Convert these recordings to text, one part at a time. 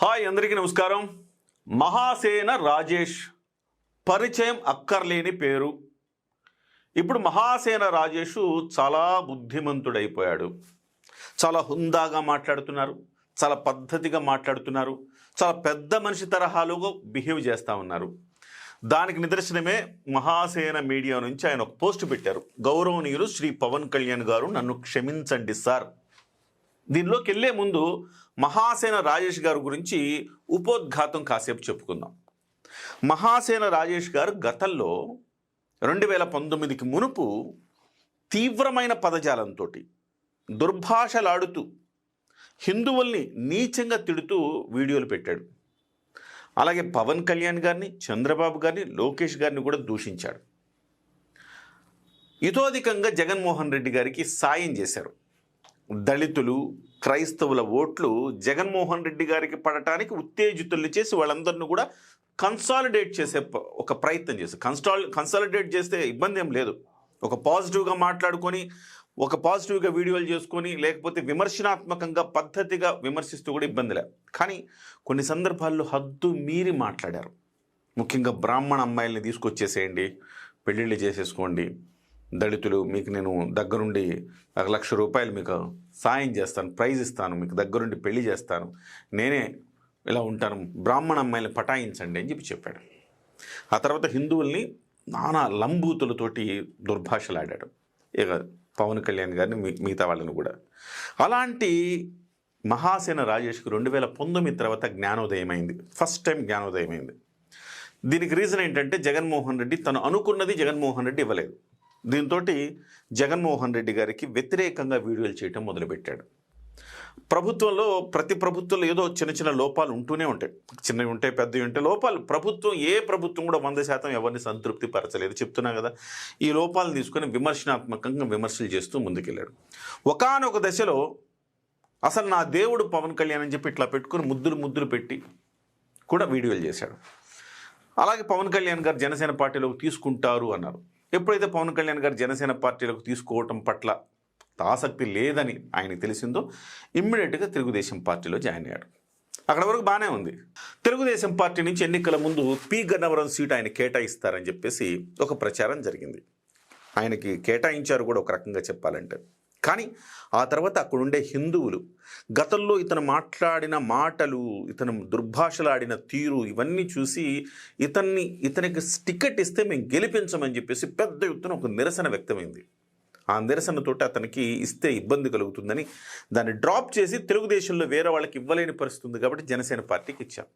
Hi అందరికీ నమస్కారం. మహాసేన రాజేష్ పరిచయం అక్కర్లేని పేరు. ఇప్పుడు మహాసేన రాజేష్ చాలా బుద్ధిమంతుడైపోయాడు. చాలా హుందాగా మాట్లాడుతున్నారు, చాలా పద్ధతిగా మాట్లాడుతున్నారు, చాలా పెద్ద మనిషి తరహాలో బిహేవ్ చేస్తూ ఉన్నారు. దానికి నిదర్శనమే మహాసేన మీడియా నుంచి ఆయన ఒక పోస్ట్ పెట్టారు. గౌరవనీయులు శ్రీ పవన్ కళ్యాణ్ గారు, నన్ను క్షమించండి సార్. దీనిలోకి వెళ్ళే ముందు మహాసేన రాజేష్ గారు గురించి ఉపోద్ఘాతం కాసేపు చెప్పుకుందాం. మహాసేన రాజేష్ గారు గతంలో 2019కి మునుపు తీవ్రమైన పదజాలంతో దుర్భాషలాడుతూ హిందువుల్ని నీచంగా తిడుతూ వీడియోలు పెట్టాడు. అలాగే పవన్ కళ్యాణ్ గారిని, చంద్రబాబు గారిని, లోకేష్ గారిని కూడా దూషించాడు. ఇతోధికంగా జగన్మోహన్ రెడ్డి గారికి సాయం చేశారు. దళితులు, క్రైస్తవుల ఓట్లు జగన్మోహన్ రెడ్డి గారికి పడటానికి ఉత్తేజితుల్ని చేసి వాళ్ళందరినీ కూడా కన్సాలిడేట్ చేసే ఒక ప్రయత్నం చేసి కన్సాలిడేట్ చేస్తే ఇబ్బంది ఏం లేదు. ఒక పాజిటివ్గా మాట్లాడుకొని, ఒక పాజిటివ్గా వీడియోలు చేసుకొని, లేకపోతే విమర్శనాత్మకంగా పద్ధతిగా విమర్శిస్తూ కూడా ఇబ్బంది లేదు. కానీ కొన్ని సందర్భాల్లో హద్దు మీరి మాట్లాడారు. ముఖ్యంగా బ్రాహ్మణ అమ్మాయిల్ని తీసుకొచ్చేసేయండి, పెళ్ళిళ్ళు చేసేసుకోండి, దళితులు మీకు నేను దగ్గరుండి 1,00,000 రూపాయలు మీకు సాయం చేస్తాను, ప్రైజ్ ఇస్తాను, మీకు దగ్గరుండి పెళ్లి చేస్తాను, నేనే ఇలా ఉంటాను, బ్రాహ్మణ అమ్మాయిని పటాయించండి అని చెప్పాడు. ఆ తర్వాత హిందువుల్ని నానా లంబూతులతోటి దుర్భాషలాడాడు. ఇక పవన్ కళ్యాణ్ గారిని, మిగతా వాళ్ళని కూడా. అలాంటి మహాసేన రాజేష్కి 2019 తర్వాత జ్ఞానోదయం అయింది. ఫస్ట్ టైం జ్ఞానోదయం అయింది. దీనికి రీజన్ ఏంటంటే జగన్మోహన్ రెడ్డి తను అనుకున్నది జగన్మోహన్ రెడ్డి ఇవ్వలేదు. దీంతో జగన్మోహన్ రెడ్డి గారికి వ్యతిరేకంగా వీడియోలు చేయటం మొదలుపెట్టాడు. ప్రతి ప్రభుత్వంలో ఏదో చిన్న చిన్న లోపాలు ఉంటూనే ఉంటాయి. చిన్నవి ఉంటాయి, పెద్దవి ఉంటాయి. లోపాలు ఏ ప్రభుత్వం కూడా 100% ఎవరిని సంతృప్తి పరచలేదు, చెప్తున్నా కదా. ఈ లోపాలను తీసుకొని విమర్శనాత్మకంగా విమర్శలు చేస్తూ ముందుకెళ్ళాడు. ఒకానొక దశలో అసలు నా దేవుడు పవన్ కళ్యాణ్ అని చెప్పి ఇట్లా పెట్టుకుని ముద్దులు పెట్టి కూడా వీడియోలు చేశాడు. అలాగే పవన్ కళ్యాణ్ గారు జనసేన పార్టీలోకి తీసుకుంటారు అన్నారు. ఎప్పుడైతే పవన్ కళ్యాణ్ గారు జనసేన పార్టీలకు తీసుకోవటం పట్ల ఆసక్తి లేదని ఆయనకు తెలిసిందో ఇమ్మీడియట్గా తెలుగుదేశం పార్టీలో జాయిన్ అయ్యాడు. అక్కడ వరకు బాగానే ఉంది. తెలుగుదేశం పార్టీ నుంచి ఎన్నికల ముందు పి గన్నవరం సీటు ఆయన కేటాయిస్తారని చెప్పేసి ఒక ప్రచారం జరిగింది. ఆయనకి కేటాయించారు కూడా ఒక రకంగా చెప్పాలంటే. కానీ ఆ తర్వాత అక్కడుండే హిందువులు గతంలో ఇతను మాట్లాడిన మాటలు, ఇతను దుర్భాషలాడిన తీరు ఇవన్నీ చూసి ఇతనికి టికెట్ ఇస్తే మేము గెలిపించమని చెప్పేసి పెద్ద ఎత్తున ఒక నిరసన వ్యక్తమైంది. ఆ నిరసనతో అతనికి ఇస్తే ఇబ్బంది కలుగుతుందని దాన్ని డ్రాప్ చేసి తెలుగుదేశంలో వేరే వాళ్ళకి ఇవ్వలేని పరిస్థితి ఉంది కాబట్టి జనసేన పార్టీకి ఇచ్చాం.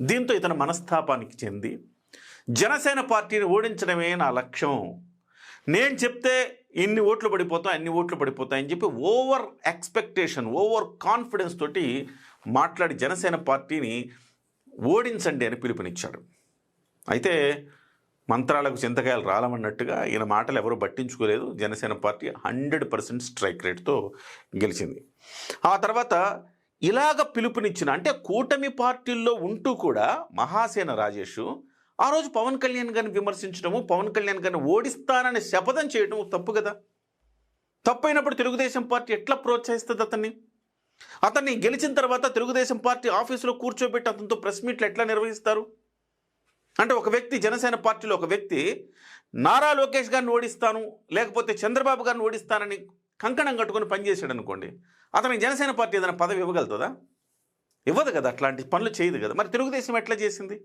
దీంతో ఇతను మనస్తాపానికి చెంది జనసేన పార్టీని ఓడించడమే నా లక్ష్యం, నేను చెప్తే ఇన్ని ఓట్లు పడిపోతాయి, అన్ని ఓట్లు పడిపోతాయని చెప్పి ఓవర్ ఎక్స్పెక్టేషన్, ఓవర్ కాన్ఫిడెన్స్ తోటి మాట్లాడి జనసేన పార్టీని ఓడించండి అని పిలుపునిచ్చాడు. అయితే మంత్రాలకు చింతకాయలు రాలమన్నట్టుగా ఈయన మాటలు ఎవరు పట్టించుకోలేదు. జనసేన పార్టీ 100% స్ట్రైక్ రేట్తో గెలిచింది. ఆ తర్వాత ఇలాగ పిలుపునిచ్చిన, అంటే కూటమి పార్టీల్లో ఉంటూ కూడా మహాసేన రాజేష్ ఆ రోజు పవన్ కళ్యాణ్ గారిని విమర్శించడము, పవన్ కళ్యాణ్ గారిని ఓడిస్తానని శపథం చేయడం తప్పు కదా. తప్పైనప్పుడు తెలుగుదేశం పార్టీ ఎట్లా ప్రోత్సహిస్తుంది అతన్ని గెలిచిన తర్వాత తెలుగుదేశం పార్టీ ఆఫీసులో కూర్చోబెట్టి అతనితో ప్రెస్ మీట్లు ఎట్లా నిర్వహిస్తారు? అంటే ఒక వ్యక్తి, జనసేన పార్టీలో ఒక వ్యక్తి నారా లోకేష్ గారిని ఓడిస్తాను, లేకపోతే చంద్రబాబు గారిని ఓడిస్తానని కంకణం కట్టుకొని పనిచేసాడు అనుకోండి, అతనికి జనసేన పార్టీ ఏదైనా పదవి ఇవ్వగలుగుతుందా? ఇవ్వదు కదా, అట్లాంటి పనులు చేయదు కదా. మరి తెలుగుదేశం ఎట్లా చేసింది?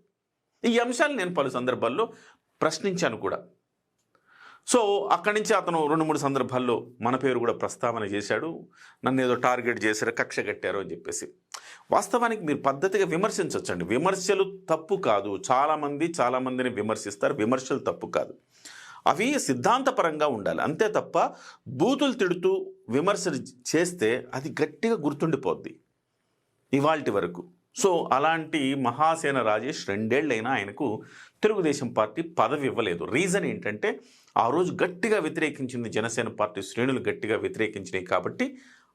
ఈ అంశాలు నేను పలు సందర్భాల్లో ప్రశ్నించాను కూడా. సో అక్కడి నుంచి అతను 2-3 సందర్భాల్లో మన పేరు కూడా ప్రస్తావన చేశాడు. నన్ను ఏదో టార్గెట్ చేశారు, కక్ష కట్టారు అని చెప్పేసి. వాస్తవానికి మీరు పద్ధతిగా విమర్శించవచ్చండి. విమర్శలు తప్పు కాదు. చాలామందిని విమర్శిస్తారు. విమర్శలు తప్పు కాదు, అవి సిద్ధాంతపరంగా ఉండాలి అంతే తప్ప బూతులు తిడుతూ విమర్శలు చేస్తే అది గట్టిగా గుర్తుండిపోద్ది ఇవాల్టి వరకు. సో అలాంటి మహాసేన రాజేష్ 2 ఏళ్ళైనా ఆయనకు తెలుగుదేశం పార్టీ పదవి ఇవ్వలేదు. రీజన్ ఏంటంటే ఆ రోజు గట్టిగా వ్యతిరేకించింది జనసేన పార్టీ శ్రేణులు, గట్టిగా వ్యతిరేకించినాయి కాబట్టి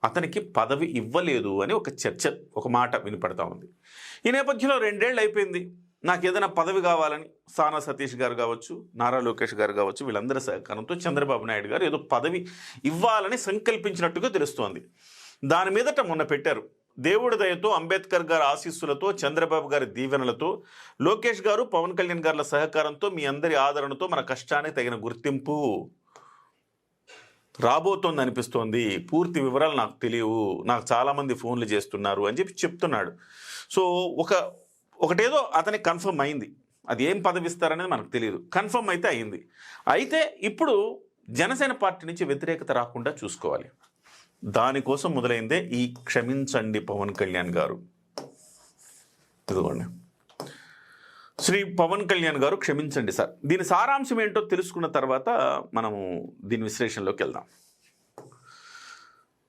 అతనికి పదవి ఇవ్వలేదు అని ఒక చర్చ, ఒక మాట వినపడతా ఉంది. ఈ నేపథ్యంలో 2 ఏళ్ళు అయిపోయింది. నాకు ఏదైనా పదవి కావాలని సానా సతీష్ గారు కావచ్చు, నారా లోకేష్ గారు కావచ్చు, వీళ్ళందరి సహకారంతో చంద్రబాబు నాయుడు గారు ఏదో పదవి ఇవ్వాలని సంకల్పించినట్టుగా తెలుస్తోంది. దాని మీదట మొన్న పెట్టారు దేవుడి దయతో, అంబేద్కర్ గారి ఆశీస్సులతో, చంద్రబాబు గారి దీవెనలతో, లోకేష్ గారు, పవన్ కళ్యాణ్ గారి సహకారంతో, మీ అందరి ఆదరణతో మన కష్టానికి తగిన గుర్తింపు రాబోతోంది అనిపిస్తోంది. పూర్తి వివరాలు నాకు తెలియవు, నాకు చాలామంది ఫోన్లు చేస్తున్నారు అని చెప్తున్నాడు. సో ఒకటేదో అతనికి కన్ఫర్మ్ అయింది. అది ఏం పదవి ఇస్తారనేది మనకు తెలియదు, కన్ఫర్మ్ అయితే అయింది. అయితే ఇప్పుడు జనసేన పార్టీ నుంచి వ్యతిరేకత రాకుండా చూసుకోవాలి. దానికోసం మొదలైందే ఈ క్షమించండి పవన్ కళ్యాణ్ గారు. ఇదిగోండి, శ్రీ పవన్ కళ్యాణ్ గారు క్షమించండి సార్. దీని సారాంశం ఏంటో తెలుసుకున్న తర్వాత మనము దీని విశ్లేషణలోకి వెళ్దాం.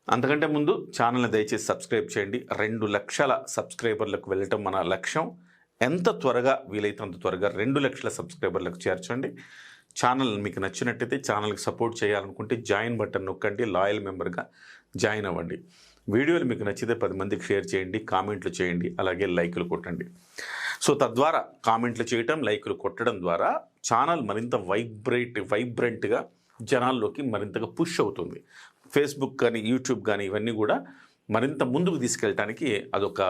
అంతకంటే ముందు ఛానల్ని దయచేసి సబ్స్క్రైబ్ చేయండి. 2 లక్షల సబ్స్క్రైబర్లకు వెళ్ళటం మన లక్ష్యం. ఎంత త్వరగా వీలైతే అంత త్వరగా 2 లక్షల సబ్స్క్రైబర్లకు చేర్చండి. ఛానల్ మీకు నచ్చినట్టయితే, ఛానల్కి సపోర్ట్ చేయాలనుకుంటే జాయిన్ బటన్ నొక్కండి, లాయల్ మెంబర్గా జాయిన్ అవ్వండి. వీడియోలు మీకు నచ్చితే 10 మందికి షేర్ చేయండి, కామెంట్లు చేయండి, అలాగే లైకులు కొట్టండి. సో తద్వారా కామెంట్లు చేయటం, లైకులు కొట్టడం ద్వారా ఛానల్ మరింత వైబ్రెంట్గా జనాల్లోకి మరింతగా పుష్ అవుతుంది. ఫేస్బుక్ కానీ, యూట్యూబ్ కానీ ఇవన్నీ కూడా మరింత ముందుకు తీసుకెళ్ళటానికి అదొక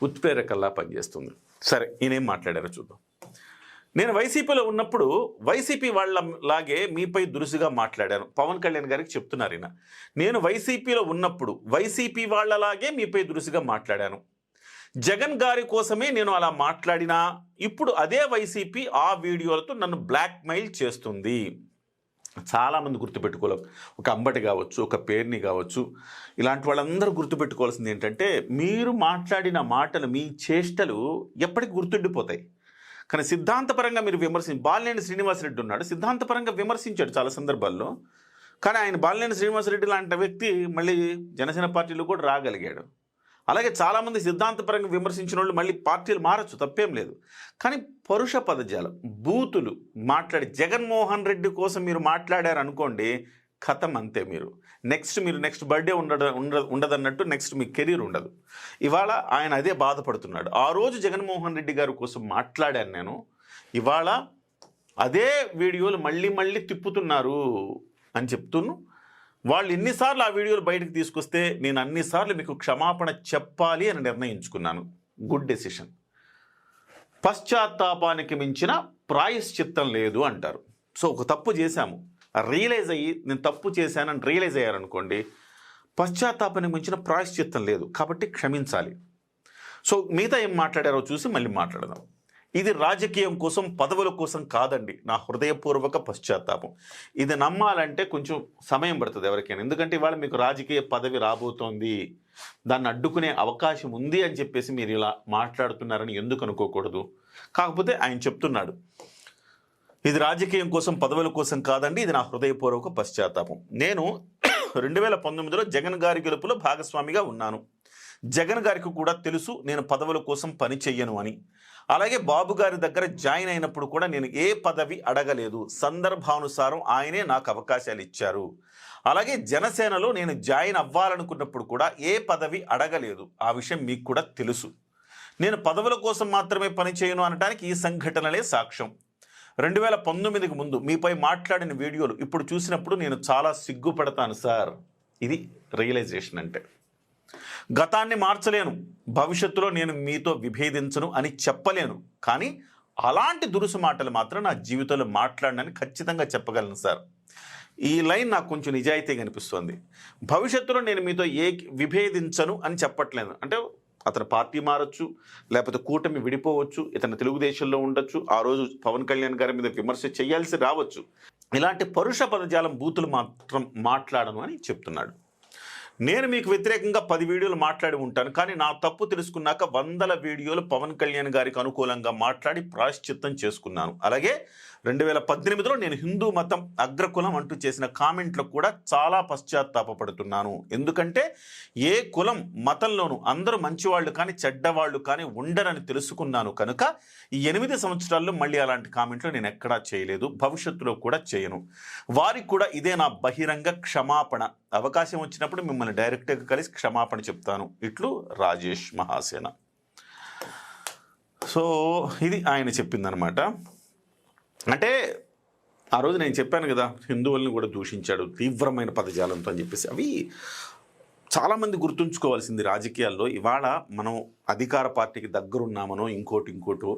ఉత్ప్రేరకల్లా పనిచేస్తుంది. సరే, ఈయనేం మాట్లాడారో చూద్దాం. నేను వైసీపీలో ఉన్నప్పుడు వైసీపీ వాళ్ళలాగే మీపై దురుసుగా మాట్లాడాను. పవన్ కళ్యాణ్ గారికి చెప్తున్నారు ఈయన. నేను వైసీపీలో ఉన్నప్పుడు వైసీపీ వాళ్ళలాగే మీపై దురుసుగా మాట్లాడాను. జగన్ గారి కోసమే నేను అలా మాట్లాడినా ఇప్పుడు అదే వైసీపీ ఆ వీడియోలతో నన్ను బ్లాక్మెయిల్ చేస్తుంది. చాలామంది గుర్తుపెట్టుకోలేం. ఒక అంబటి కావచ్చు, ఒక పేరుని కావచ్చు, ఇలాంటి వాళ్ళందరూ గుర్తుపెట్టుకోవాల్సింది ఏంటంటే, మీరు మాట్లాడిన మాటలు, మీ చేష్టలు ఎప్పటికి గుర్తుండిపోతాయి. కానీ సిద్ధాంతపరంగా మీరు బాలినేని శ్రీనివాసరెడ్డి ఉన్నాడు, సిద్ధాంతపరంగా విమర్శించాడు చాలా సందర్భాల్లో. కానీ ఆయన బాలినేని శ్రీనివాసరెడ్డి లాంటి వ్యక్తి మళ్ళీ జనసేన పార్టీలో కూడా రాగలిగాడు. అలాగే చాలామంది సిద్ధాంతపరంగా విమర్శించిన వాళ్ళు మళ్ళీ పార్టీలు మారచ్చు, తప్పేం లేదు. కానీ పరుష పదజాలం, బూతులు మాట్లాడి జగన్మోహన్ రెడ్డి కోసం మీరు మాట్లాడారు అనుకోండి, కథం అంతే. మీరు నెక్స్ట్ బర్త్డే ఉండదన్నట్టు నెక్స్ట్ మీ కెరీర్ ఉండదు. ఇవాళ ఆయన అదే బాధపడుతున్నాడు. ఆ రోజు జగన్మోహన్ రెడ్డి గారి కోసం మాట్లాడాను నేను, ఇవాళ అదే వీడియోలు మళ్ళీ తిప్పుతున్నారు అని చెప్తున్నాను. వాళ్ళు ఎన్నిసార్లు ఆ వీడియోలు బయటకు తీసుకొస్తే నేను అన్నిసార్లు మీకు క్షమాపణ చెప్పాలి అని నిర్ణయించుకున్నాను. Good decision. పశ్చాత్తాపానికి మించిన ప్రాయశ్చిత్తం లేదు అంటారు. సో ఒక తప్పు చేశాము, రియలైజ్ అయ్యి నేను తప్పు చేశానని రియలైజ్ అయ్యారనుకోండి, పశ్చాత్తాపానికి మించిన ప్రాయశ్చిత్తం లేదు, కాబట్టి క్షమించాలి. సో మిగతా ఏం మాట్లాడారో చూసి మళ్ళీ మాట్లాడదాం. ఇది రాజకీయం కోసం, పదవుల కోసం కాదండి, నా హృదయపూర్వక పశ్చాత్తాపం. ఇది నమ్మాలంటే కొంచెం సమయం పడుతుంది ఎవరికైనా. ఎందుకంటే ఇవాళ మీకు రాజకీయ పదవి రాబోతోంది, దాన్ని అడ్డుకునే అవకాశం ఉంది అని చెప్పేసి మీరు ఇలా మాట్లాడుతున్నారని ఎందుకు అనుకోకూడదు. కాకపోతే ఆయన చెప్తున్నాడు, ఇది రాజకీయం కోసం, పదవుల కోసం కాదండి, ఇది నా హృదయపూర్వక పశ్చాత్తాపం. నేను 2019లో జగన్ గారి గెలుపులో భాగస్వామిగా ఉన్నాను. జగన్ గారికి కూడా తెలుసు నేను పదవుల కోసం పని చెయ్యను అని. అలాగే బాబు గారి దగ్గర జాయిన్ అయినప్పుడు కూడా నేను ఏ పదవి అడగలేదు, సందర్భానుసారం ఆయనే నాకు అవకాశాలు ఇచ్చారు. అలాగే జనసేనలో నేను జాయిన్ అవ్వాలనుకున్నప్పుడు కూడా ఏ పదవి అడగలేదు, ఆ విషయం మీకు కూడా తెలుసు. నేను పదవుల కోసం మాత్రమే పని చేయను అనడానికి ఈ సంఘటనలే సాక్ష్యం. 2019కి ముందు మీపై మాట్లాడిన వీడియోలు ఇప్పుడు చూసినప్పుడు నేను చాలా సిగ్గుపడతాను సార్. ఇది రియలైజేషన్ అంటే. గతాన్ని మార్చలేను, భవిష్యత్తులో నేను మీతో విభేదించను అని చెప్పలేను, కానీ అలాంటి దురుసు మాటలు మాత్రం నా జీవితంలో మాట్లాడనని ఖచ్చితంగా చెప్పగలను సార్. ఈ లైన్ నాకు కొంచెం నిజాయితీగా అనిపిస్తుంది. భవిష్యత్తులో నేను మీతో విభేదించను అని చెప్పట్లేదు. అంటే అతను పార్టీ మారచ్చు, లేకపోతే కూటమి విడిపోవచ్చు, ఇతను తెలుగుదేశంలో ఉండొచ్చు, ఆ రోజు పవన్ కళ్యాణ్ గారి మీద విమర్శ చేయాల్సి రావచ్చు. ఇలాంటి పరుష పదజాలం, బూతులు మాత్రం మాట్లాడను అని చెప్తున్నాడు. నేను మీకు వ్యతిరేకంగా 10 వీడియోలు మాట్లాడి ఉంటాను, కానీ నా తప్పు తెలుసుకున్నాక 100 వీడియోలు పవన్ కళ్యాణ్ గారికి అనుకూలంగా మాట్లాడి ప్రాయశ్చిత్తం చేసుకున్నాను. అలాగే 2018లో నేను హిందూ మతం అగ్రకులం అంటూ చేసిన కామెంట్లకు కూడా చాలా పశ్చాత్తాపడుతున్నాను. ఎందుకంటే ఏ కులం మతంలోనూ అందరూ మంచివాళ్ళు కానీ చెడ్డవాళ్ళు కానీ ఉండరని తెలుసుకున్నాను కనుక ఈ 8 సంవత్సరాల్లో మళ్ళీ అలాంటి కామెంట్లు నేను ఎక్కడా చేయలేదు, భవిష్యత్తులో కూడా చేయను. వారికి కూడా ఇదే నా బహిరంగ క్షమాపణ. అవకాశం వచ్చినప్పుడు మిమ్మల్ని డైరెక్ట్గా కలిసి క్షమాపణ చెప్తాను. ఇట్లు రాజేష్ మహాసేన. సో ఇది ఆయన చెప్పిందనమాట. అంటే ఆ రోజు నేను చెప్పాను కదా, హిందువుల్ని కూడా దూషించాడు తీవ్రమైన పదజాలంతో అని చెప్పేసి. అవి చాలామంది గుర్తుంచుకోవాల్సింది రాజకీయాల్లో ఇవాళ మనం అధికార పార్టీకి దగ్గరున్నామనో ఇంకోటో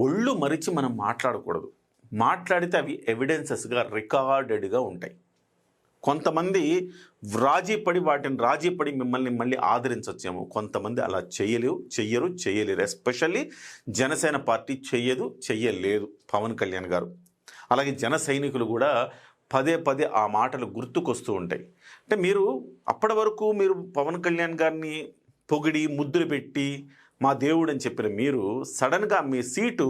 ఒళ్ళు మరిచి మనం మాట్లాడకూడదు. మాట్లాడితే అవి ఎవిడెన్సెస్గా రికార్డెడ్గా ఉంటాయి. కొంతమంది వాటిని రాజీపడి మిమ్మల్ని మళ్ళీ ఆదరించవచ్చేమో. కొంతమంది అలా చెయ్యలేరు. ఎస్పెషల్లీ జనసేన పార్టీ చెయ్యలేదు పవన్ కళ్యాణ్ గారు. అలాగే జన సైనికులు కూడా పదే ఆ మాటలు గుర్తుకొస్తూ ఉంటాయి. అంటే మీరు అప్పటి వరకు మీరు పవన్ కళ్యాణ్ గారిని పొగిడి ముద్దులు పెట్టి మా దేవుడు అని చెప్పిన మీరు సడన్గా మీ సీటు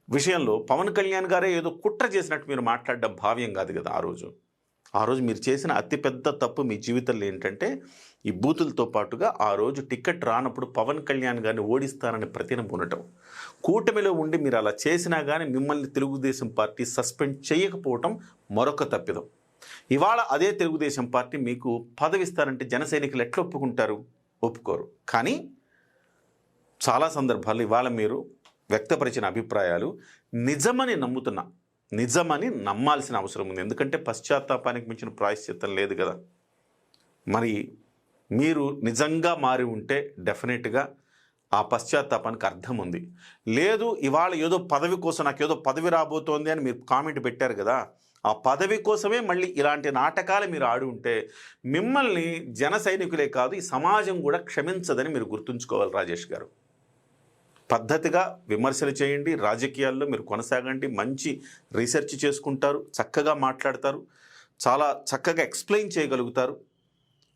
విషయంలో పవన్ కళ్యాణ్ గారే ఏదో కుట్ర చేసినట్టు మీరు మాట్లాడడం భావ్యం కాదు కదా. ఆ రోజు మీరు చేసిన అతిపెద్ద తప్పు మీ జీవితంలో ఏంటంటే ఈ బూతులతో పాటుగా ఆ రోజు టికెట్ రానప్పుడు పవన్ కళ్యాణ్ గారిని ఓడిస్తానని ప్రతిన ఉండటం. కూటమిలో ఉండి మీరు అలా చేసినా కానీ మిమ్మల్ని తెలుగుదేశం పార్టీ సస్పెండ్ చేయకపోవటం మరొక తప్పిదం. ఇవాళ అదే తెలుగుదేశం పార్టీ మీకు పదవి ఇస్తారంటే జన సైనికులు ఎట్లా ఒప్పుకుంటారు? ఒప్పుకోరు. కానీ చాలా సందర్భాల్లో ఇవాళ మీరు వ్యక్తపరిచిన అభిప్రాయాలు నిజమని నమ్మాల్సిన అవసరం ఉంది. ఎందుకంటే పశ్చాత్తాపానికి మించిన ప్రాయశ్చిత్తం లేదు కదా. మరి మీరు నిజంగా మారి ఉంటే డెఫినెట్గా ఆ పశ్చాత్తాపానికి అర్థం ఉంది. లేదు ఇవాళ ఏదో పదవి కోసం నాకు ఏదో పదవి రాబోతోంది అని మీరు కామెంట్ పెట్టారు కదా, ఆ పదవి కోసమే మళ్ళీ ఇలాంటి నాటకాలు మీరు ఆడి ఉంటే మిమ్మల్ని జన సైనికులే కాదు ఈ సమాజం కూడా క్షమించదని మీరు గుర్తుంచుకోవాలి రాజేష్ గారు. పద్ధతిగా విమర్శలు చేయండి, రాజకీయాల్లో మీరు కొనసాగండి, మంచి రీసెర్చ్ చేసుకుంటారు, చక్కగా మాట్లాడతారు, చాలా చక్కగా ఎక్స్ప్లెయిన్ చేయగలుగుతారు.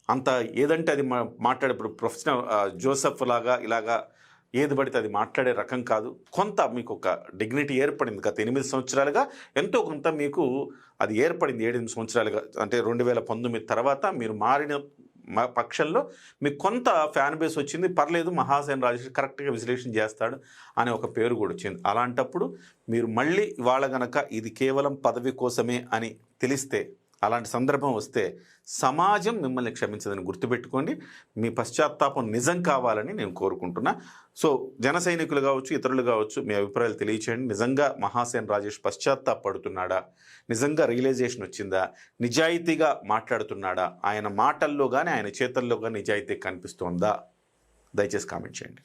అంత ఏదంటే అది మాట్లాడేప్పుడు ప్రొఫెషనల్ జోసెఫ్ ఇలాగా ఏది పడితే అది మాట్లాడే రకం కాదు. కొంత మీకు ఒక డిగ్నిటీ ఏర్పడింది గత 8 సంవత్సరాలుగా, ఎంతో కొంత మీకు అది ఏర్పడింది 7-8 సంవత్సరాలుగా. అంటే 2019 తర్వాత మీరు మారిన పక్షంలో మీకు కొంత ఫ్యాన్ బేస్ వచ్చింది. పర్లేదు మహాసేన రాజేష్ కరెక్ట్గా విశ్లేషణ చేస్తాడు అనే ఒక పేరు కూడా వచ్చింది. అలాంటప్పుడు మీరు మళ్ళీ ఇవాళ గనక ఇది కేవలం పదవి కోసమే అని తెలిస్తే, అలాంటి సందర్భం వస్తే సమాజం మిమ్మల్ని క్షమించదని గుర్తుపెట్టుకోండి. మీ పశ్చాత్తాపం నిజం కావాలని నేను కోరుకుంటున్నా. సో జన సైనికులు కావచ్చు, ఇతరులు కావచ్చు, మీ అభిప్రాయాలు తెలియచేయండి. నిజంగా మహాసేన రాజేష్ పశ్చాత్తాపడుతున్నాడా? నిజంగా రియలైజేషన్ వచ్చిందా? నిజాయితీగా మాట్లాడుతున్నాడా? ఆయన మాటల్లో కానీ ఆయన చేతల్లో కానీ నిజాయితీ కనిపిస్తోందా? దయచేసి కామెంట్ చేయండి.